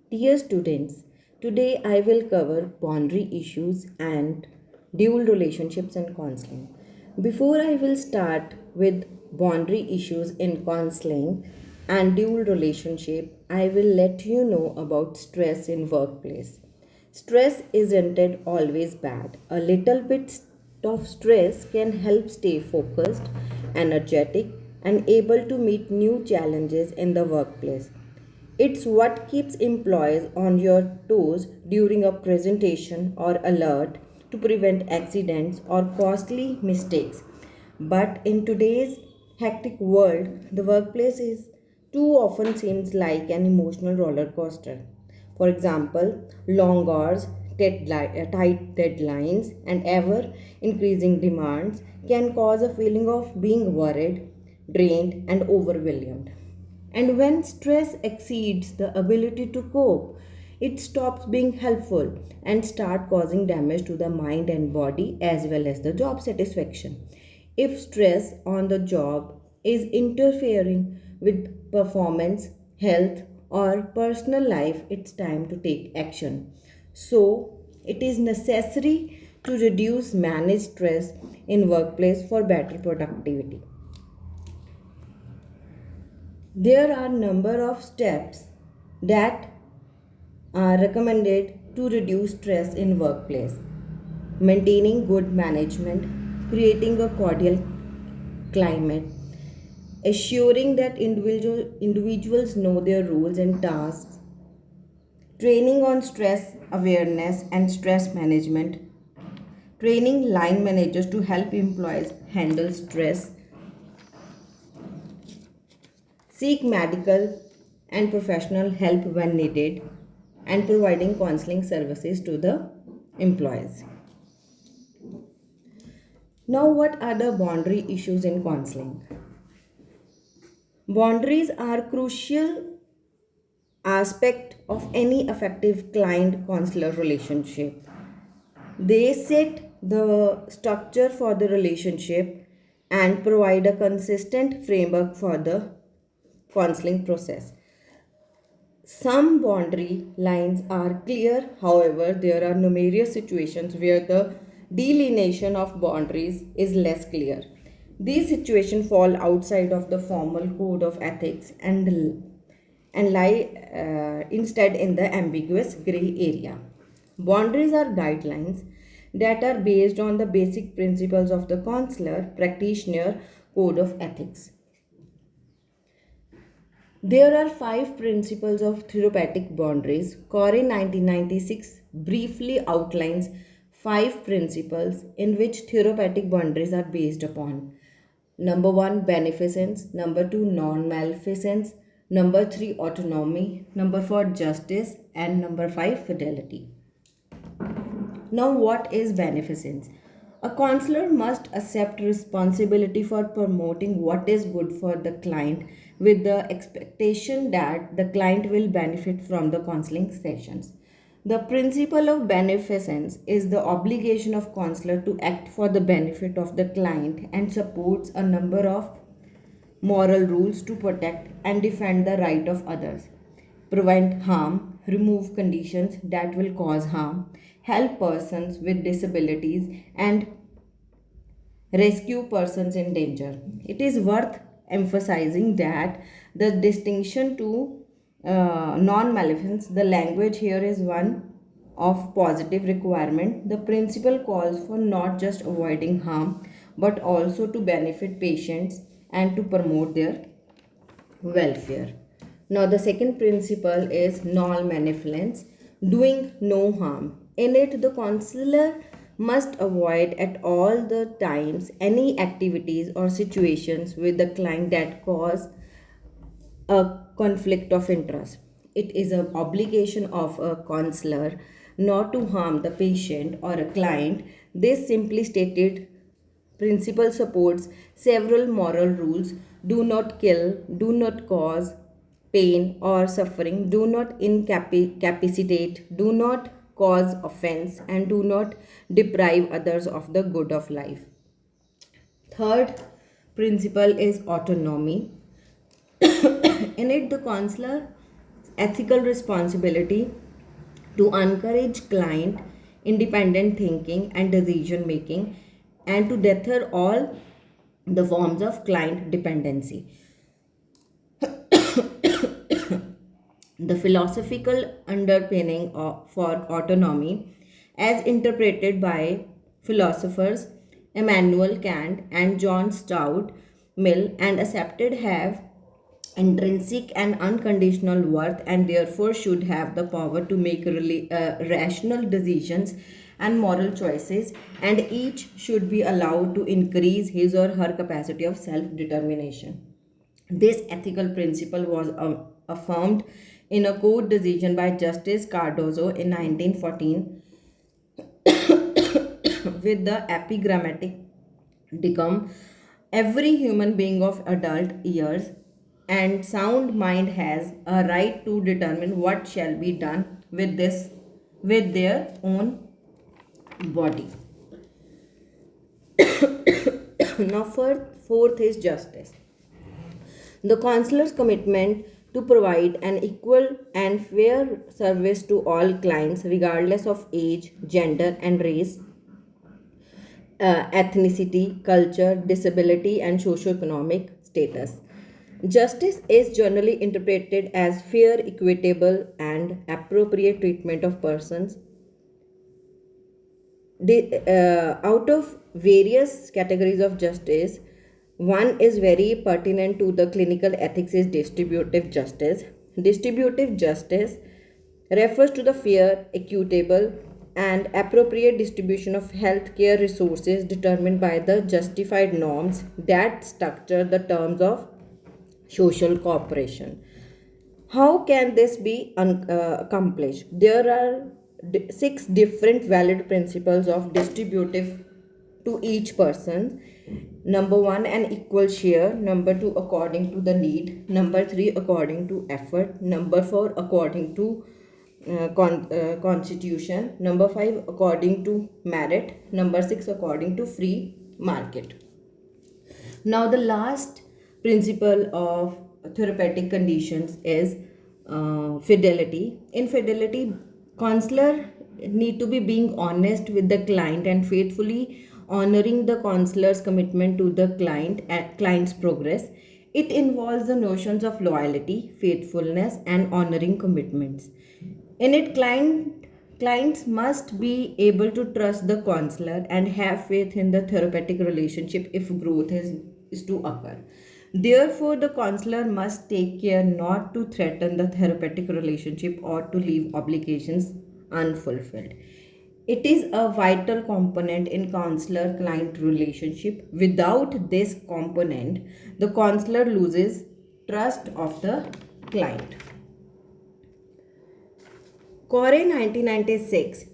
Dear students, today I will cover boundary issues and dual relationships in counseling. Before I will start with boundary issues in counseling and dual relationship, I will let you know about stress in workplace. Stress isn't it always bad. A little bit of stress can help stay focused, energetic, and able to meet new challenges in the workplace. It's what keeps employees on your toes during a presentation or alert to prevent accidents or costly mistakes. But in today's hectic world, the workplace is too often seems like an emotional roller coaster. For example, long hours, tight deadlines, and ever increasing demands can cause a feeling of being worried, drained, and overwhelmed. And when stress exceeds the ability to cope, it stops being helpful and start causing damage to the mind and body as well as the job satisfaction. If stress on the job is interfering with performance, health, or personal life, it's time to take action. So, it is necessary to reduce manage stress in workplace for better productivity. There are number of steps that are recommended to reduce stress in workplace. Maintaining good management, creating a cordial climate, assuring that individuals know their roles and tasks, training on stress awareness and stress management, training line managers to help employees handle stress, seek medical and professional help when needed, and providing counseling services to the employees. Now, what are the boundary issues in counseling? Boundaries are crucial aspect of any effective client counselor relationship. They set the structure for the relationship and provide a consistent framework for the counseling process. Some boundary lines are clear, however, there are numerous situations where the delineation of boundaries is less clear. These situations fall outside of the formal code of ethics and lie instead in the ambiguous gray area. Boundaries are guidelines that are based on the basic principles of the counselor practitioner code of ethics. There are five principles of therapeutic boundaries. Corey 1996 briefly outlines five principles in which therapeutic boundaries are based upon. Number one, beneficence. Number two, non maleficence. Number three, autonomy. Number four, justice. And number five, fidelity. Now, what is beneficence? A counselor must accept responsibility for promoting what is good for the client with the expectation that the client will benefit from the counseling sessions. The principle of beneficence is the obligation of counselor to act for the benefit of the client and supports a number of moral rules to protect and defend the right of others, prevent harm, remove conditions that will cause harm, help persons with disabilities, and rescue persons in danger. It is worth emphasizing that the distinction to non maleficence, the language here is one of positive requirement. The principle calls for not just avoiding harm but also to benefit patients and to promote their welfare. Now, the second principle is non malevolence, doing no harm. In it, the counselor must avoid at all the times any activities or situations with the client that cause a conflict of interest. It is an obligation of a counselor not to harm the patient or a client. This simply stated principle supports several moral rules: do not kill, do not cause pain or suffering, do not incapacitate, do not cause offense, and do not deprive others of the good of life. Third principle is autonomy. In it, the counselor ethical responsibility to encourage client independent thinking and decision making, and to deter all the forms of client dependency. The philosophical underpinning for autonomy, as interpreted by philosophers Immanuel Kant and John Stuart Mill, and accepted, have intrinsic and unconditional worth, and therefore should have the power to make rational decisions and moral choices, and each should be allowed to increase his or her capacity of self determination. This ethical principle was affirmed in a court decision by Justice Cardozo in 1914 with the epigrammatic dictum: every human being of adult years and sound mind has a right to determine what shall be done with their own body. Now, fourth is justice. The counselor's commitment to provide an equal and fair service to all clients, regardless of age, gender, and race, ethnicity, culture, disability, and socioeconomic status. Justice is generally interpreted as fair, equitable, and appropriate treatment of persons. Out of various categories of justice, one is very pertinent to the clinical ethics is distributive justice. Distributive justice refers to the fair, equitable, and appropriate distribution of healthcare resources determined by the justified norms that structure the terms of social cooperation. How can this be accomplished? There are six different valid principles of distributive to each person. Number one, an equal share. Number two, according to the need. Number three, according to effort. Number four, according to constitution. Number five, according to merit. Number six, according to free market. Now, the last principle of therapeutic conditions is fidelity. In fidelity, counselor need to be being honest with the client and faithfully honoring the counselor's commitment to the client's progress. It involves the notions of loyalty, faithfulness, and honoring commitments. In it, clients must be able to trust the counselor and have faith in the therapeutic relationship if growth is to occur. Therefore, the counselor must take care not to threaten the therapeutic relationship or to leave obligations unfulfilled. It is a vital component in counselor client relationship. Without this component, the counselor loses trust of the client. Corey 1996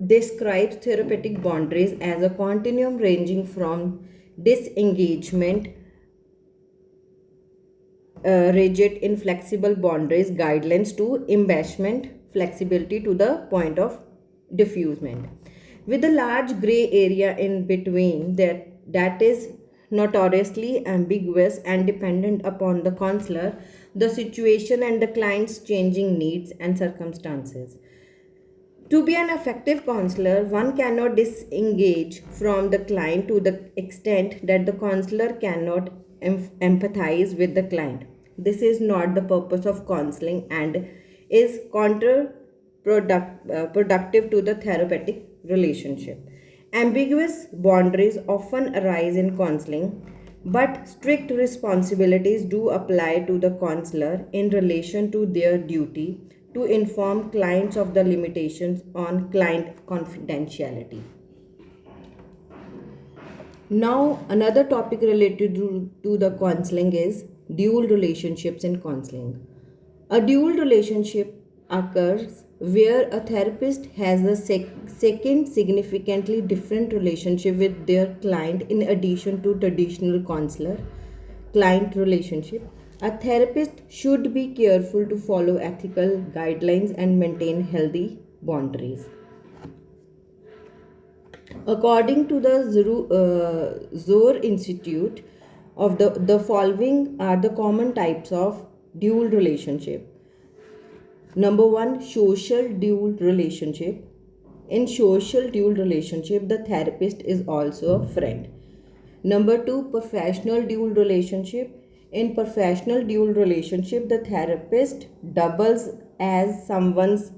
describes therapeutic boundaries as a continuum ranging from disengagement, rigid, inflexible boundaries guidelines to embellishment, flexibility to the point of diffusement, with a large gray area in between that is notoriously ambiguous and dependent upon the counselor, the situation, and the client's changing needs and circumstances. To be an effective counselor, one cannot disengage from the client to the extent that the counselor cannot empathize with the client. This is not the purpose of counseling and is counterproductive to the therapeutic relationship. Ambiguous boundaries often arise in counseling, but strict responsibilities do apply to the counselor in relation to their duty to inform clients of the limitations on client confidentiality. Now, another topic related to the counseling is dual relationships in counseling. A dual relationship occurs where a therapist has a second significantly different relationship with their client in addition to traditional counselor client relationship. A therapist should be careful to follow ethical guidelines and maintain healthy boundaries. According to the Zohr Institute, the following are the common types of dual relationship. Number one, social dual relationship. In social dual relationship, the therapist is also a friend. Number two, professional dual relationship. In professional dual relationship, the therapist doubles as someone's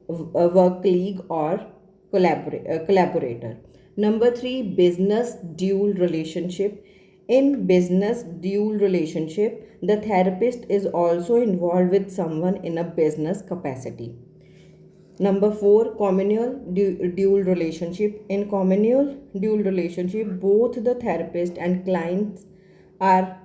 work colleague or collaborator. Number three, business dual relationship. In business dual relationship, the therapist is also involved with someone in a business capacity. Number four, communal dual relationship. In communal dual relationship, both the therapist and clients are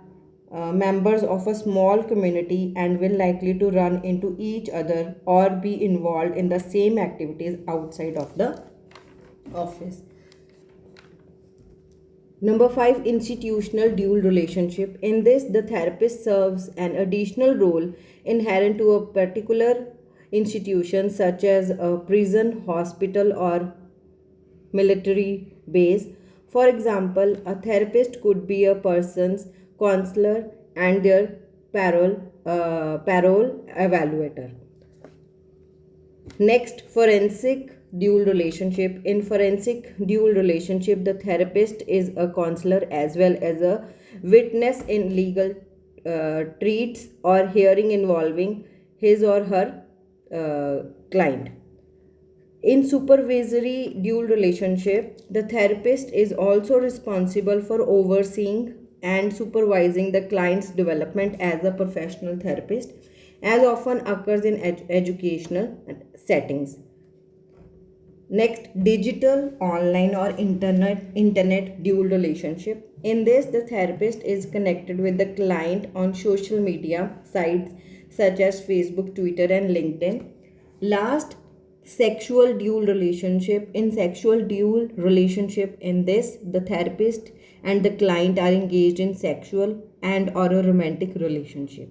members of a small community and will likely to run into each other or be involved in the same activities outside of the office. Number five, institutional dual relationship. In this, the therapist serves an additional role inherent to a particular institution, such as a prison, hospital, or military base. For example, a therapist could be a person's counselor and their parole evaluator. Next, forensic dual relationship. In forensic dual relationship, the therapist is a counselor as well as a witness in legal treats or hearing involving his or her client. In supervisory dual relationship, the therapist is also responsible for overseeing and supervising the client's development as a professional therapist, as often occurs in educational settings. Next, digital, online, or internet dual relationship. In this, the therapist is connected with the client on social media sites such as Facebook, Twitter, and LinkedIn. Last, sexual dual relationship. In sexual dual relationship, in this, the therapist and the client are engaged in sexual and or a romantic relationship.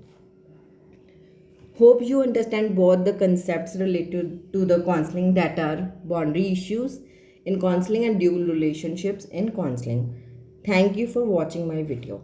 Hope you understand both the concepts related to the counseling, that are boundary issues in counseling and dual relationships in counseling. Thank you for watching my video.